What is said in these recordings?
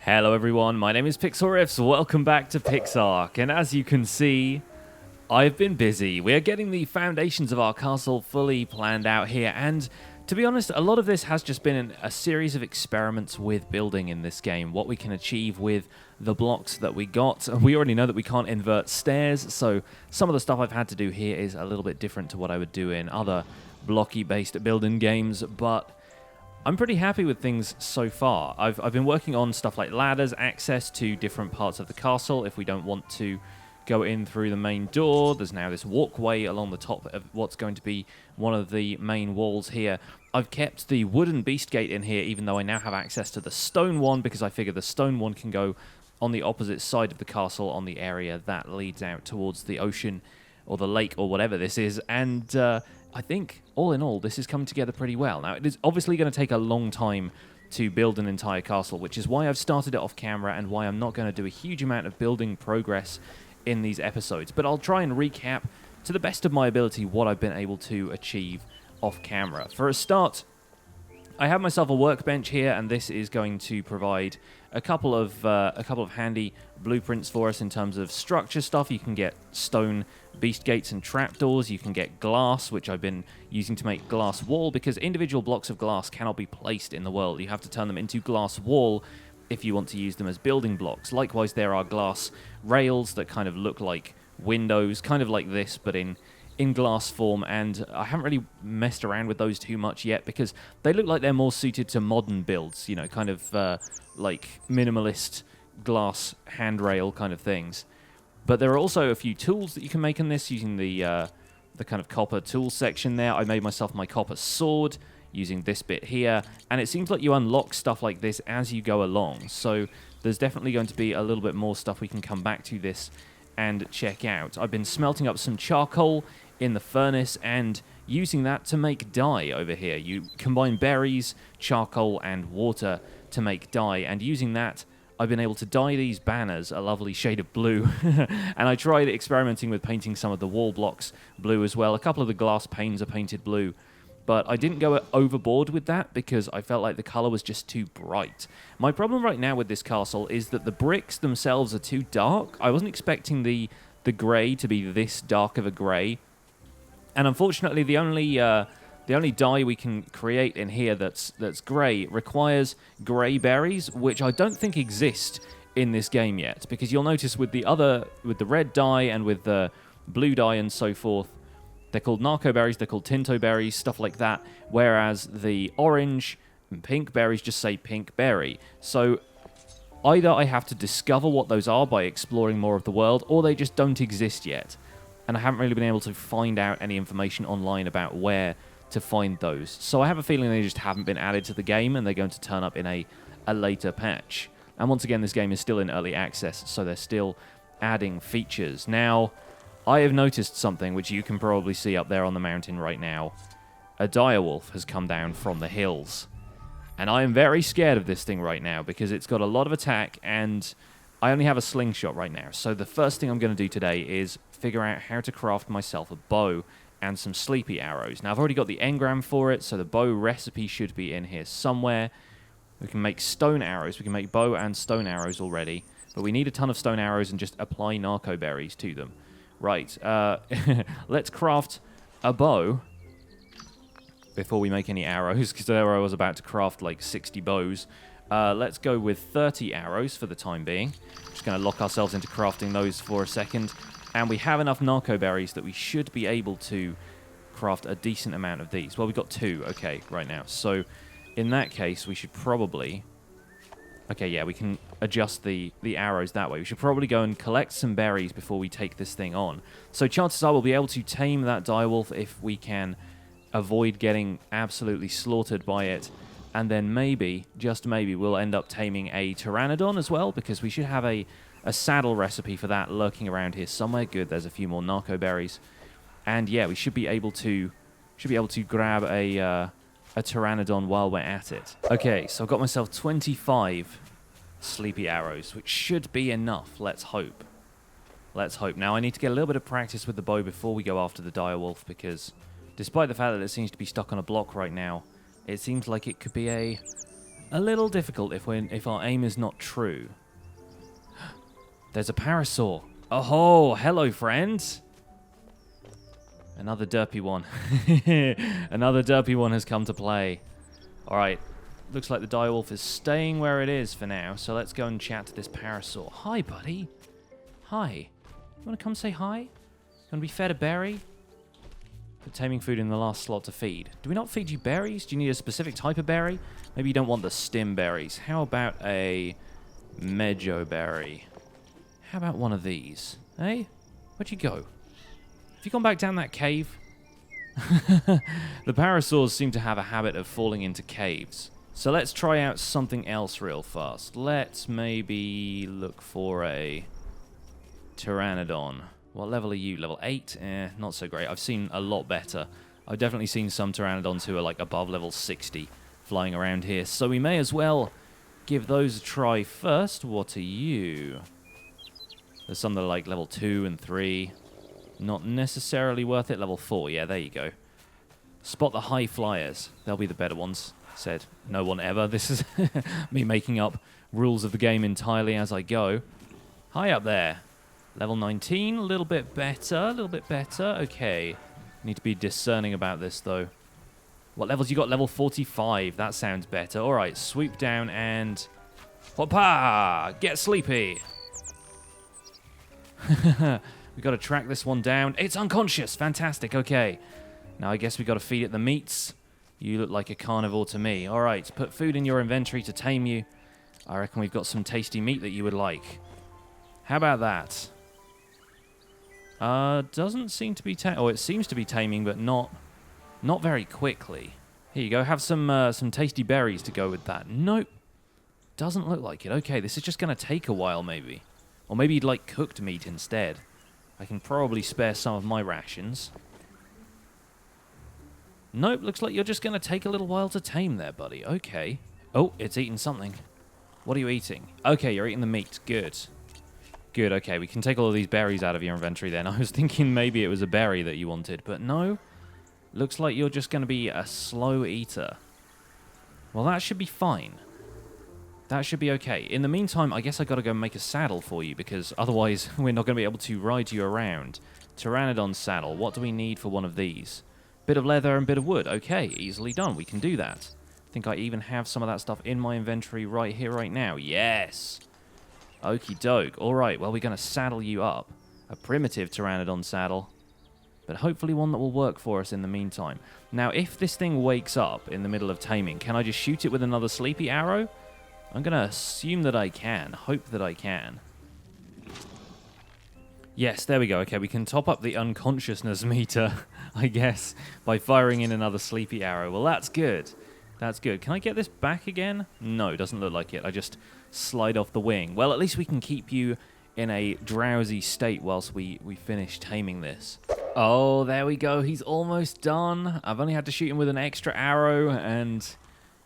Hello everyone, my name is Pixlriffs, welcome back to PixARK, and as you can see, I've been busy. We are getting the foundations of our castle fully planned out here, and to be honest, a lot of this has just been a series of experiments with building in this game, what we can achieve with the blocks that we got. We already know that we can't invert stairs, so some of the stuff I've had to do here is a little bit different to what I would do in other blocky-based building games, but I'm pretty happy with things so far. I've been working on stuff like ladders, access to different parts of the castle if we don't want to go in through the main door. There's now this walkway along the top of what's going to be one of the main walls here. I've kept the wooden beast gate in here, even though I now have access to the stone one, because I figure the stone one can go on the opposite side of the castle on the area that leads out towards the ocean or the lake or whatever this is, and I think, all in all, this is coming together pretty well. Now, it is obviously going to take a long time to build an entire castle, which is why I've started it off camera and why I'm not going to do a huge amount of building progress in these episodes. But I'll try and recap, to the best of my ability, what I've been able to achieve off camera. For a start, I have myself a workbench here, and this is going to provide a couple of handy blueprints for us in terms of structure stuff. You can get stone beast gates and trapdoors. You can get glass, which I've been using to make glass wall, because individual blocks of glass cannot be placed in the world. You have to turn them into glass wall if you want to use them as building blocks. Likewise, there are glass rails that kind of look like windows, kind of like this, but in glass form, and I haven't really messed around with those too much yet because they look like they're more suited to modern builds, you know, kind of like minimalist glass handrail kind of things. But there are also a few tools that you can make in this using the kind of copper tool section there. I made myself my copper sword using this bit here, and it seems like you unlock stuff like this as you go along, so there's definitely going to be a little bit more stuff we can come back to this and check out. I've been smelting up some charcoal in the furnace and using that to make dye over here. You combine berries, charcoal, and water to make dye, and using that, I've been able to dye these banners a lovely shade of blue. And I tried experimenting with painting some of the wall blocks blue as well. A couple of the glass panes are painted blue, but I didn't go overboard with that because I felt like the color was just too bright. My problem right now with this castle is that the bricks themselves are too dark. I wasn't expecting the gray to be this dark of a gray, and unfortunately the only dye we can create in here that's grey requires grey berries, which I don't think exist in this game yet, because you'll notice with the red dye and with the blue dye and so forth, they're called narco berries, they're called tinto berries, stuff like that, whereas the orange and pink berries just say pink berry. So either I have to discover what those are by exploring more of the world, or they just don't exist yet. And I haven't really been able to find out any information online about where to find those. So I have a feeling they just haven't been added to the game and they're going to turn up in a later patch. And once again, this game is still in early access, so they're still adding features. Now, I have noticed something which you can probably see up there on the mountain right now. A direwolf has come down from the hills. And I am very scared of this thing right now because it's got a lot of attack and I only have a slingshot right now. So the first thing I'm going to do today is figure out how to craft myself a bow and some sleepy arrows. Now, I've already got the engram for it, so the bow recipe should be in here somewhere. We can make stone arrows. We can make bow and stone arrows already, but we need a ton of stone arrows and just apply narco berries to them. Right, let's craft a bow before we make any arrows, because there I was about to craft like 60 bows. Let's go with 30 arrows for the time being. Just going to lock ourselves into crafting those for a second. And we have enough narco berries that we should be able to craft a decent amount of these. Well, we've got 2, okay, right now. So in that case, we should probably... Okay, yeah, we can adjust the arrows that way. We should probably go and collect some berries before we take this thing on. So chances are we'll be able to tame that direwolf if we can avoid getting absolutely slaughtered by it. And then maybe, just maybe, we'll end up taming a pteranodon as well, because we should have a saddle recipe for that lurking around here somewhere. Good, there's a few more narco berries. And yeah, we should be able to grab a pteranodon while we're at it. Okay, so I've got myself 25 sleepy arrows, which should be enough. Let's hope. Let's hope. Now, I need to get a little bit of practice with the bow before we go after the direwolf, because despite the fact that it seems to be stuck on a block right now, it seems like it could be a a little difficult if our aim is not true. There's a parasaur. Oh, hello, friends. Another derpy one. Another derpy one has come to play. All right. Looks like the Direwolf is staying where it is for now, so let's go and chat to this parasaur. Hi, buddy. Hi. You want to come say hi? You want to be fed a berry? Put taming food in the last slot to feed. Do we not feed you berries? Do you need a specific type of berry? Maybe you don't want the stem berries. How about a mejo berry? How about one of these? Hey? Where'd you go? Have you gone back down that cave? The parasaurs seem to have a habit of falling into caves. So let's try out something else real fast. Let's maybe look for a Pteranodon. What level are you? Level 8? Not so great. I've seen a lot better. I've definitely seen some Pteranodons who are like above level 60 flying around here. So we may as well give those a try first. What are you? There's some that are like level 2 and 3. Not necessarily worth it. Level 4. Yeah, there you go. Spot the high flyers. They'll be the better ones. Said no one ever. This is me making up rules of the game entirely as I go. Hi up there. Level 19, a little bit better, a little bit better. Okay. Need to be discerning about this, though. What levels you got? Level 45. That sounds better. All right, sweep down and... Hoppa! Get sleepy! We got to track this one down. It's unconscious. Fantastic. Okay. Now I guess we got to feed it the meats. You look like a carnivore to me. All right, put food in your inventory to tame you. I reckon we've got some tasty meat that you would like. How about that? Doesn't seem to be it seems to be taming, but not very quickly. Here you go. Have some tasty berries to go with that. Nope. Doesn't look like it. Okay, this is just going to take a while, maybe. Or maybe you'd like cooked meat instead. I can probably spare some of my rations. Nope, looks like you're just going to take a little while to tame there, buddy. Okay. Oh, it's eating something. What are you eating? Okay, you're eating the meat. Good. Good, okay. We can take all of these berries out of your inventory then. I was thinking maybe it was a berry that you wanted, but no. Looks like you're just going to be a slow eater. Well, that should be fine. That should be okay. In the meantime, I guess I got to go make a saddle for you, because otherwise we're not going to be able to ride you around. Pteranodon saddle. What do we need for one of these? Bit of leather and bit of wood. Okay, easily done. We can do that. I think I even have some of that stuff in my inventory right here, right now. Yes! Okie doke. Alright, well, we're going to saddle you up. A primitive Pteranodon saddle. But hopefully one that will work for us in the meantime. Now, if this thing wakes up in the middle of taming, can I just shoot it with another sleepy arrow? I'm going to assume that I can. Hope that I can. Yes, there we go. Okay, we can top up the unconsciousness meter, I guess, by firing in another sleepy arrow. Well, that's good. That's good. Can I get this back again? No, doesn't look like it. I just slide off the wing. Well, at least we can keep you in a drowsy state whilst we finish taming this. Oh, there we go. He's almost done. I've only had to shoot him with an extra arrow, and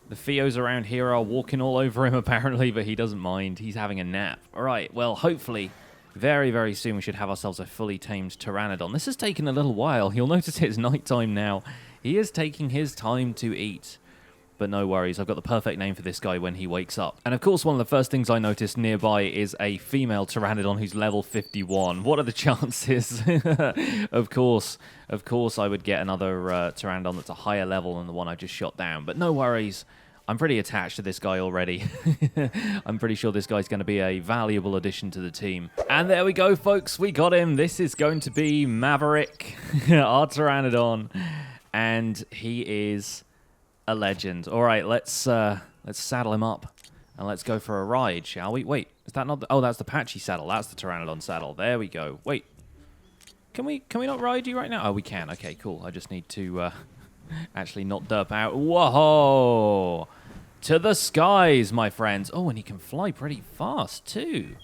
the Theos around here are walking all over him, apparently, but he doesn't mind. He's having a nap. All right, well, hopefully... very, very soon we should have ourselves a fully tamed Pteranodon. This has taken a little while. You'll notice it's nighttime now. He is taking his time to eat. But no worries, I've got the perfect name for this guy when he wakes up. And of course, one of the first things I noticed nearby is a female Pteranodon who's level 51. What are the chances? Of course, I would get another Pteranodon that's a higher level than the one I just shot down. But no worries. I'm pretty attached to this guy already. I'm pretty sure this guy's going to be a valuable addition to the team. And there we go, folks. We got him. This is going to be Maverick, our Pteranodon. And he is a legend. All right, let's saddle him up. And let's go for a ride, shall we? Wait, is that not... oh, that's the Patchy saddle. That's the Pteranodon saddle. There we go. Wait. Can we not ride you right now? Oh, we can. Okay, cool. I just need to... actually not derp out. Whoa! To the skies, my friends. Oh, and he can fly pretty fast, too.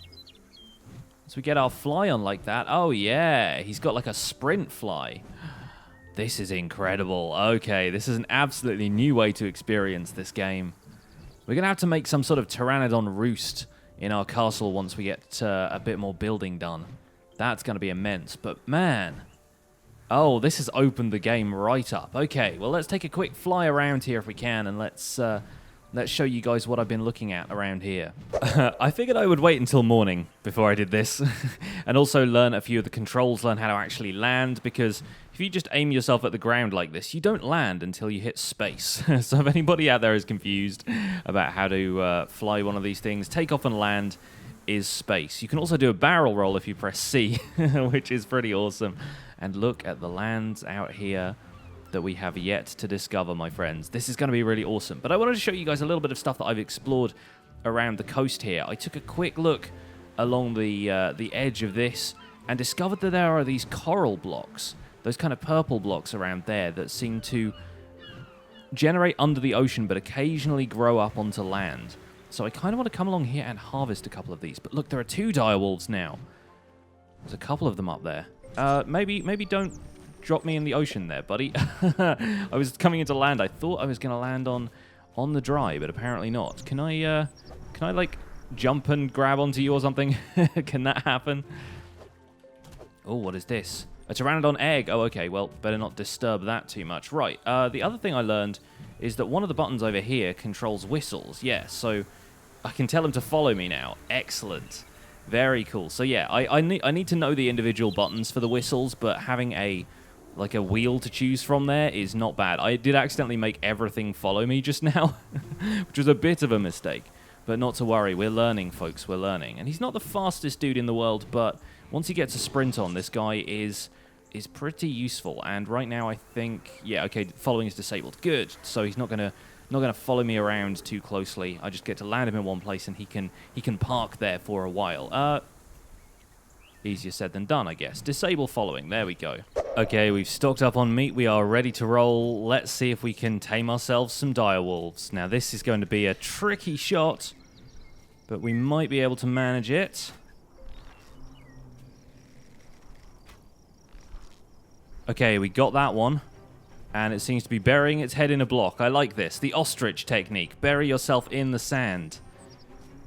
So we get our fly on like that. Oh, yeah. He's got like a sprint fly. This is incredible. Okay, this is an absolutely new way to experience this game. We're going to have to make some sort of Pteranodon roost in our castle once we get a bit more building done. That's going to be immense. But, man... oh, this has opened the game right up. Okay, well, let's take a quick fly around here if we can, and let's let's show you guys what I've been looking at around here. I figured I would wait until morning before I did this, and also learn a few of the controls, learn how to actually land, because if you just aim yourself at the ground like this, you don't land until you hit space. So if anybody out there is confused about how to fly one of these things, take off and land is space. You can also do a barrel roll if you press C, which is pretty awesome. And look at the lands out here that we have yet to discover, my friends. This is going to be really awesome. But I wanted to show you guys a little bit of stuff that I've explored around the coast here. I took a quick look along the edge of this and discovered that there are these coral blocks, those kind of purple blocks around there that seem to generate under the ocean but occasionally grow up onto land. So I kind of want to come along here and harvest a couple of these. But look, there are 2 direwolves now. There's a couple of them up there. Maybe don't drop me in the ocean there, buddy. I was coming into land. I thought I was going to land on the dry, but apparently not. Can I like jump and grab onto you or something? Can that happen? Oh, what is this? A Pteranodon egg. Oh, okay. Well, better not disturb that too much. Right. The other thing I learned is that one of the buttons over here controls whistles. Yeah, so I can tell them to follow me now. Excellent. Very cool. So yeah, I need to know the individual buttons for the whistles, but having a wheel to choose from there is not bad. I did accidentally make everything follow me just now, which was a bit of a mistake. But not to worry, we're learning, folks, we're learning. And he's not the fastest dude in the world, but once he gets a sprint on, this guy is pretty useful. And right now I think, yeah, okay, following is disabled. Good. So he's not gonna follow me around too closely. I just get to land him in one place and he can park there for a while. Easier said than done, I guess. Disable following. There we go. Okay, we've stocked up on meat. We are ready to roll. Let's see if we can tame ourselves some direwolves. Now, this is going to be a tricky shot, but we might be able to manage it. Okay, we got that one. And it seems to be burying its head in a block. I like this. The ostrich technique. Bury yourself in the sand.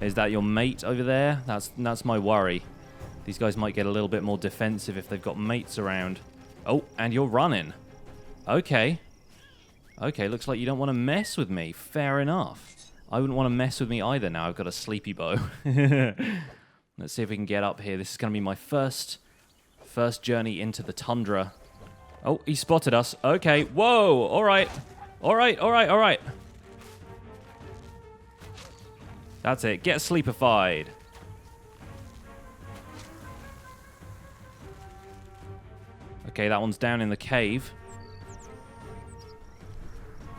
Is that your mate over there? That's my worry. These guys might get a little bit more defensive if they've got mates around. Oh, and you're running. Okay. Okay, looks like you don't want to mess with me. Fair enough. I wouldn't want to mess with me either now I've got a sleepy bow. Let's see if we can get up here. This is going to be my first journey into the tundra. Oh, he spotted us. Okay. Whoa. All right. All right. All right. All right. That's it. Get sleepified. Okay, that one's down in the cave.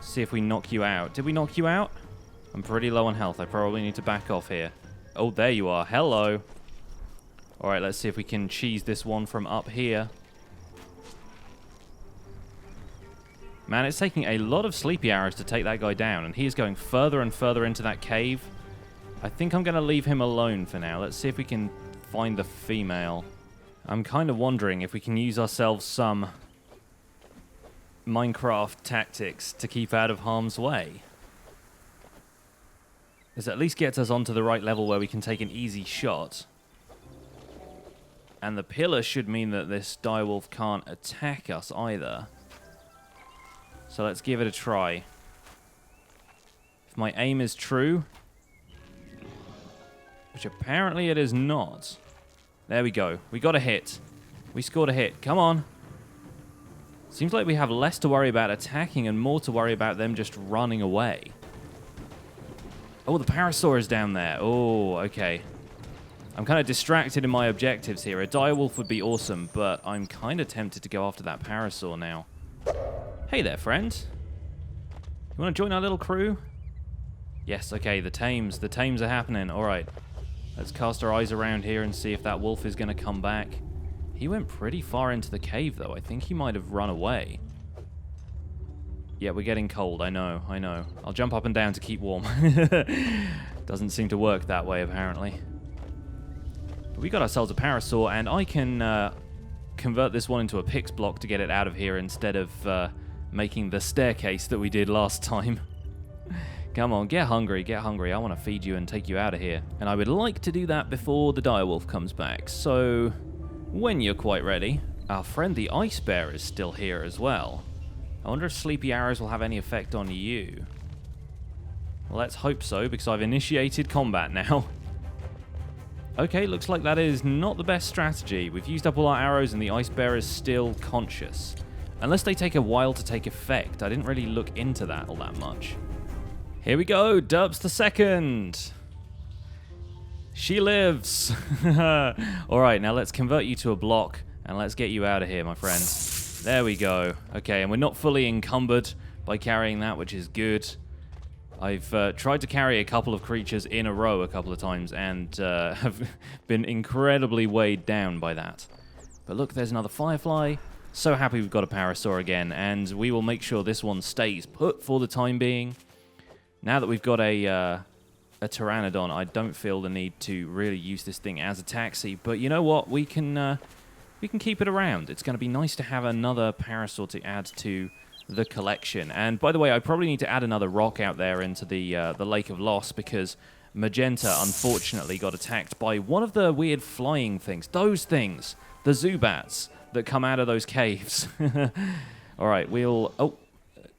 See if we knock you out. Did we knock you out? I'm pretty low on health. I probably need to back off here. Oh, there you are. Hello. All right, let's see if we can cheese this one from up here. Man, it's taking a lot of sleepy arrows to take that guy down, and he is going further and further into that cave. I think I'm going to leave him alone for now. Let's see if we can find the female. I'm kind of wondering if we can use ourselves some Minecraft tactics to keep out of harm's way. This at least gets us onto the right level where we can take an easy shot. And the pillar should mean that this direwolf can't attack us either. So let's give it a try. If my aim is true, which apparently it is not. There we go. We got a hit. We scored a hit. Come on. Seems like we have less to worry about attacking and more to worry about them just running away. Oh, the parasaur is down there. Oh, okay. I'm kind of distracted in my objectives here. A direwolf would be awesome, but I'm kind of tempted to go after that parasaur now. Hey there, friend. You want to join our little crew? Yes, okay, the Tames. The Tames are happening. All right. Let's cast our eyes around here and see if that wolf is going to come back. He went pretty far into the cave, though. I think he might have run away. Yeah, we're getting cold. I know, I know. I'll jump up and down to keep warm. Doesn't seem to work that way, apparently. But we got ourselves a parasaur, and I can convert this one into a pix block to get it out of here instead of making the staircase that we did last time. Come on, get hungry, get hungry. I want to feed you and take you out of here. And I would like to do that before the direwolf comes back. So, when you're quite ready, our friend the ice bear is still here as well. I wonder if sleepy arrows will have any effect on you. Let's hope so, because I've initiated combat now. Okay, looks like that is not the best strategy. We've used up all our arrows and the ice bear is still conscious. Unless they take a while to take effect. I didn't really look into that all that much. Here we go, Derps the second. She lives. Alright, now let's convert you to a block and let's get you out of here, my friend. There we go. Okay, and we're not fully encumbered by carrying that, which is good. I've tried to carry a couple of creatures in a row a couple of times and have been incredibly weighed down by that. But look, there's another firefly. So happy we've got a parasaur again, and we will make sure this one stays put for the time being. Now that we've got a pteranodon, I don't feel the need to really use this thing as a taxi. But you know what? We can keep it around. It's going to be nice to have another parasaur to add to the collection. And by the way, I probably need to add another rock out there into the Lake of Loss, because Magenta unfortunately got attacked by one of the weird flying things. Those things, the Zubats that come out of those caves. All right, we'll... Oh,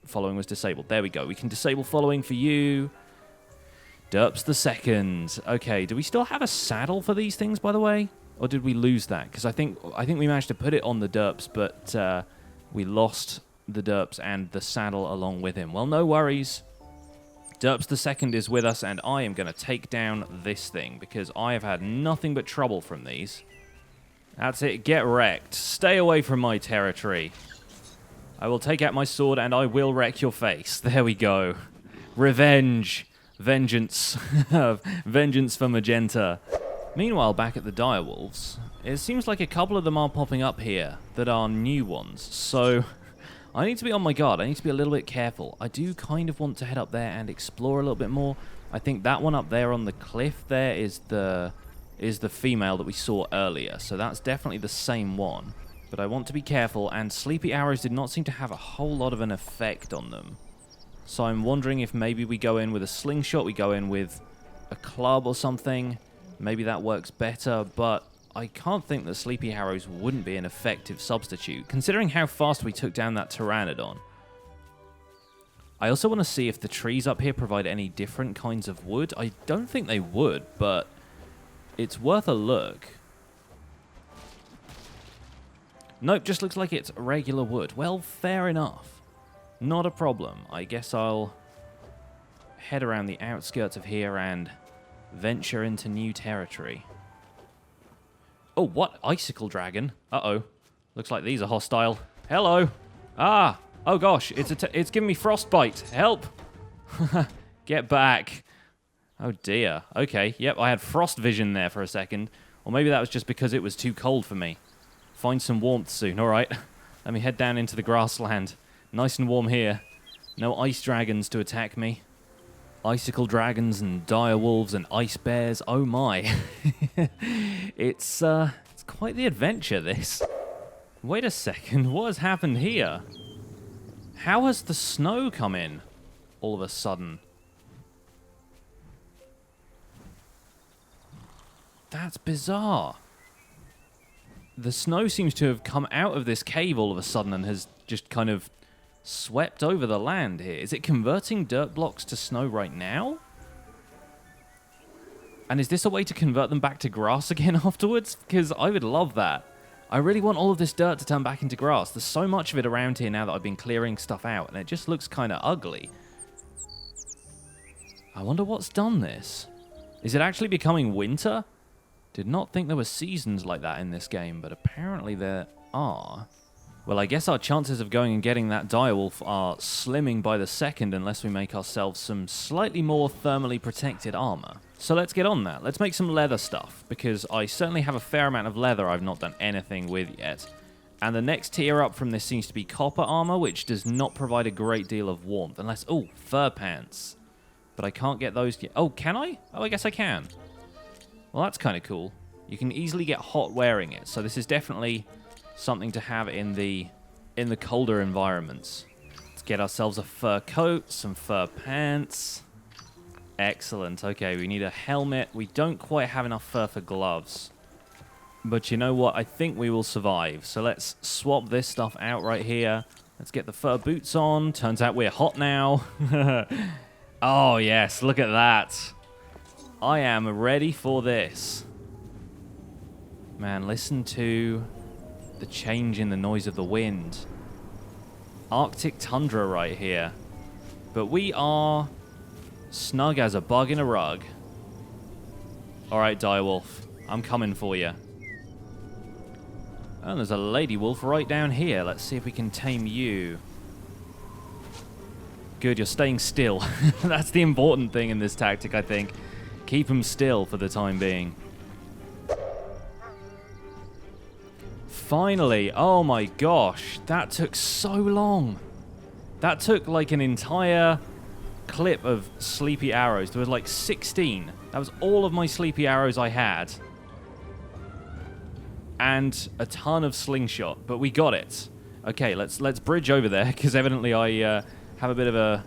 following was disabled. There we go. We can disable following for you. Derps the second. Okay, do we still have a saddle for these things, by the way? Or did we lose that? Because I think we managed to put it on the Derps, but we lost the Derps and the saddle along with him. Well, no worries. Derps the second is with us, and I am going to take down this thing, because I have had nothing but trouble from these. That's it. Get wrecked. Stay away from my territory. I will take out my sword, and I will wreck your face. There we go. Revenge. Vengeance. Vengeance for Magenta. Meanwhile, back at the Direwolves, it seems like a couple of them are popping up here that are new ones, so I need to be on my guard. I need to be a little bit careful. I do kind of want to head up there and explore a little bit more. I think that one up there on the cliff there is the female that we saw earlier, so that's definitely the same one. But I want to be careful, and sleepy arrows did not seem to have a whole lot of an effect on them. So I'm wondering if maybe we go in with a slingshot, we go in with a club or something. Maybe that works better, but I can't think that sleepy arrows wouldn't be an effective substitute, considering how fast we took down that pteranodon. I also want to see if the trees up here provide any different kinds of wood. I don't think they would, but it's worth a look. Nope, just looks like it's regular wood. Well, fair enough. Not a problem. I guess I'll head around the outskirts of here and venture into new territory. Oh, what? Icicle dragon? Uh-oh. Looks like these are hostile. Hello. Ah. Oh, gosh. It's giving me frostbite. Help. Get back. Oh, dear. Okay. Yep, I had frost vision there for a second. Or maybe that was just because it was too cold for me. Find some warmth soon. All right. Let me head down into the grassland. Nice and warm here. No ice dragons to attack me. Icicle dragons and direwolves and ice bears. Oh my. It's quite the adventure, this. Wait a second. What has happened here? How has the snow come in all of a sudden? That's bizarre. The snow seems to have come out of this cave all of a sudden and has just kind of swept over the land here. Is it converting dirt blocks to snow right now? And is this a way to convert them back to grass again afterwards? Because I would love that. I really want all of this dirt to turn back into grass. There's so much of it around here now that I've been clearing stuff out, and it just looks kind of ugly. I wonder what's done this. Is it actually becoming winter? Did not think there were seasons like that in this game, but apparently there are. Well, I guess our chances of going and getting that direwolf are slimming by the second unless we make ourselves some slightly more thermally protected armor. So let's get on that. Let's make some leather stuff, because I certainly have a fair amount of leather I've not done anything with yet. And the next tier up from this seems to be copper armor, which does not provide a great deal of warmth, unless... Oh, fur pants. But I can't get those yet. Oh, can I? Oh, I guess I can. Well, that's kind of cool. You can easily get hot wearing it, so this is definitely something to have in the colder environments. Let's get ourselves a fur coat, some fur pants. Excellent. Okay, we need a helmet. We don't quite have enough fur for gloves. But you know what? I think we will survive. So let's swap this stuff out right here. Let's get the fur boots on. Turns out we're hot now. Oh, yes, look at that. I am ready for this. Man, listen to the change in the noise of the wind. Arctic tundra right here. But we are snug as a bug in a rug. Alright, Direwolf, I'm coming for you. Oh, there's a lady wolf right down here. Let's see if we can tame you. Good, you're staying still. That's the important thing in this tactic, I think. Keep them still for the time being. Finally, oh my gosh, that took so long. That took like an entire clip of sleepy arrows. There was like 16. That was all of my sleepy arrows I had. And a ton of slingshot, but we got it. Okay, let's bridge over there, because evidently I have a bit of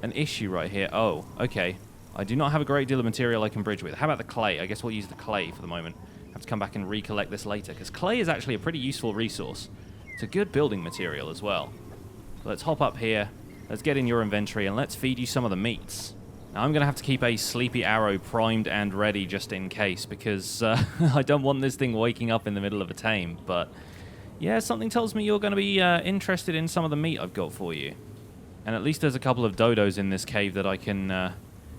an issue right here. Oh, okay. I do not have a great deal of material I can bridge with. How about the clay? I guess we'll use the clay for the moment. Have to come back and recollect this later, because clay is actually a pretty useful resource. It's a good building material as well. So let's hop up here. Let's get in your inventory, and let's feed you some of the meats. Now, I'm going to have to keep a sleepy arrow primed and ready just in case, because I don't want this thing waking up in the middle of a tame. But, yeah, something tells me you're going to be interested in some of the meat I've got for you. And at least there's a couple of dodos in this cave that I can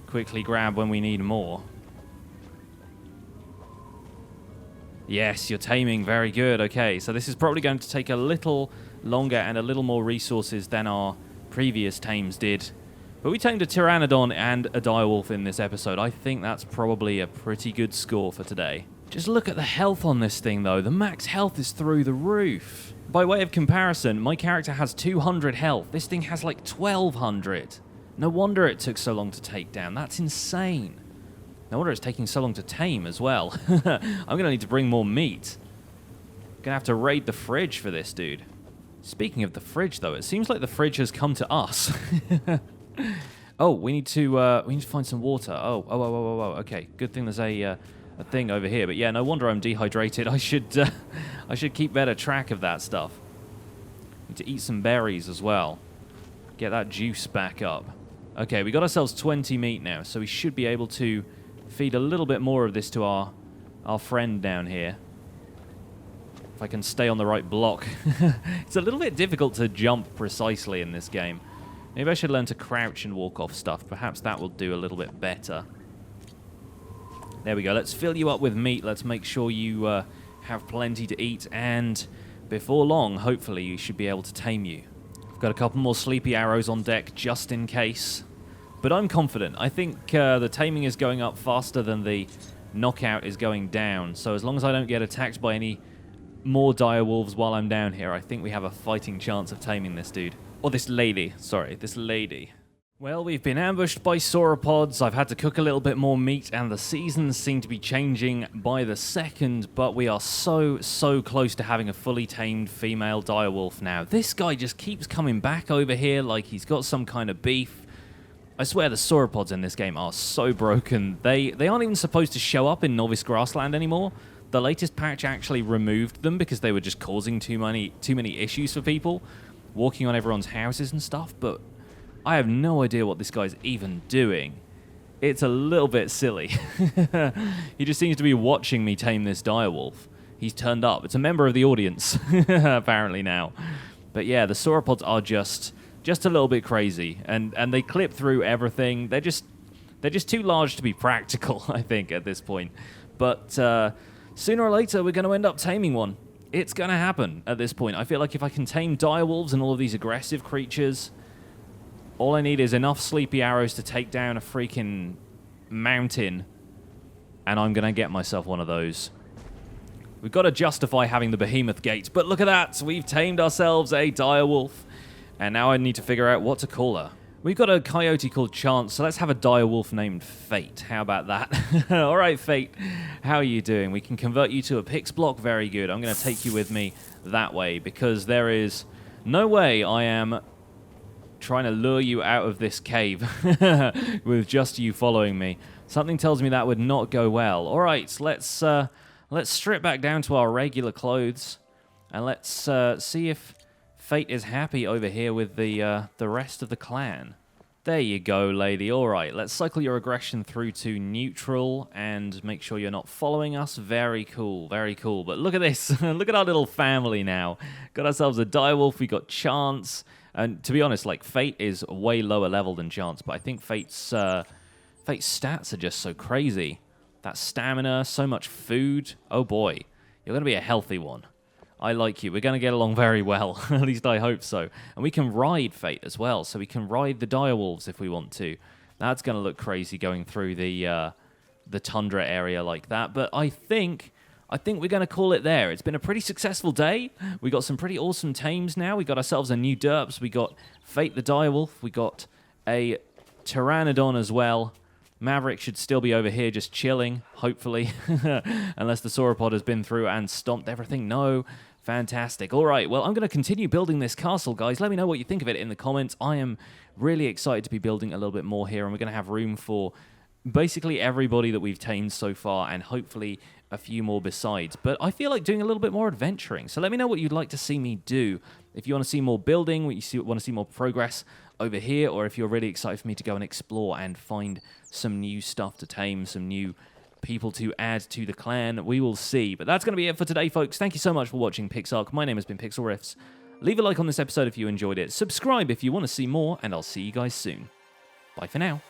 quickly grab when we need more. Yes, you're taming. Very good. Okay, so this is probably going to take a little longer and a little more resources than our previous tames did. But we tamed a Pteranodon and a Direwolf in this episode. I think that's probably a pretty good score for today. Just look at the health on this thing, though. The max health is through the roof. By way of comparison, my character has 200 health. This thing has like 1,200. No wonder it took so long to take down. That's insane. No wonder it's taking so long to tame as well. I'm going to need to bring more meat. Going to have to raid the fridge for this, dude. Speaking of the fridge, though, it seems like the fridge has come to us. Oh, we need to find some water. Oh, okay. Good thing there's a thing over here. But yeah, no wonder I'm dehydrated. I should keep better track of that stuff. Need to eat some berries as well. Get that juice back up. Okay, we got ourselves 20 meat now, so we should be able to feed a little bit more of this to our friend down here. If I can stay on the right block. It's a little bit difficult to jump precisely in this game. Maybe I should learn to crouch and walk off stuff. Perhaps that will do a little bit better. There we go. Let's fill you up with meat. Let's make sure you have plenty to eat. And before long, hopefully, you should be able to tame you. I've got a couple more sleepy arrows on deck just in case. But I'm confident. I think the taming is going up faster than the knockout is going down. So as long as I don't get attacked by any more direwolves while I'm down here, I think we have a fighting chance of taming this dude. Or this lady. Sorry, this lady. Well, we've been ambushed by sauropods. I've had to cook a little bit more meat, and the seasons seem to be changing by the second, but we are so close to having a fully tamed female direwolf now. This guy just keeps coming back over here like he's got some kind of beef. I swear the sauropods in this game are so broken. They aren't even supposed to show up in Novice Grassland anymore. The latest patch actually removed them because they were just causing too many issues for people, walking on everyone's houses and stuff, but I have no idea what this guy's even doing. It's a little bit silly. He just seems to be watching me tame this direwolf. He's turned up. It's a member of the audience, apparently now. But yeah, the sauropods are just a little bit crazy, and they clip through everything. They're just too large to be practical, I think, at this point. But sooner or later, we're going to end up taming one. It's going to happen at this point. I feel like if I can tame direwolves and all of these aggressive creatures, all I need is enough sleepy arrows to take down a freaking mountain, and I'm going to get myself one of those. We've got to justify having the behemoth gate, but look at that. We've tamed ourselves a direwolf, and now I need to figure out what to call her. We've got a coyote called Chance, so let's have a direwolf named Fate. How about that? All right, Fate, how are you doing? We can convert you to a pix block. Very good. I'm going to take you with me that way, because there is no way I am trying to lure you out of this cave with just you following me. Something tells me that would not go well. All right, let's strip back down to our regular clothes, and let's see if Fate is happy over here with the rest of the clan. There you go, lady. All right, let's cycle your aggression through to neutral and make sure you're not following us. Very cool, very cool. But look at this. Look at our little family now. Got ourselves a Direwolf. We got Chance. And to be honest, like, Fate is way lower level than Chance, but I think Fate's stats are just so crazy. That stamina, so much food. Oh, boy. You're going to be a healthy one. I like you. We're going to get along very well. At least I hope so. And we can ride Fate as well. So we can ride the Direwolves if we want to. That's going to look crazy going through the tundra area like that. But I think we're going to call it there. It's been a pretty successful day. We got some pretty awesome tames now. We got ourselves a new derps. We got Fate the Direwolf. We got a Pteranodon as well. Maverick should still be over here just chilling, hopefully. Unless the sauropod has been through and stomped everything. No. Fantastic. All right, well, I'm going to continue building this castle, guys. Let me know what you think of it in the comments. I am really excited to be building a little bit more here, and we're going to have room for basically everybody that we've tamed so far, and hopefully a few more besides. But I feel like doing a little bit more adventuring, so let me know what you'd like to see me do. If you want to see more building, want to see more progress over here, or if you're really excited for me to go and explore and find some new stuff to tame, some new people to add to the clan, we will see. But that's going to be it for today, folks. Thank you so much for watching PixARK. My name has been Pixlriffs. Leave a like on this episode if you enjoyed it. Subscribe if you want to see more, and I'll see you guys soon. Bye for now.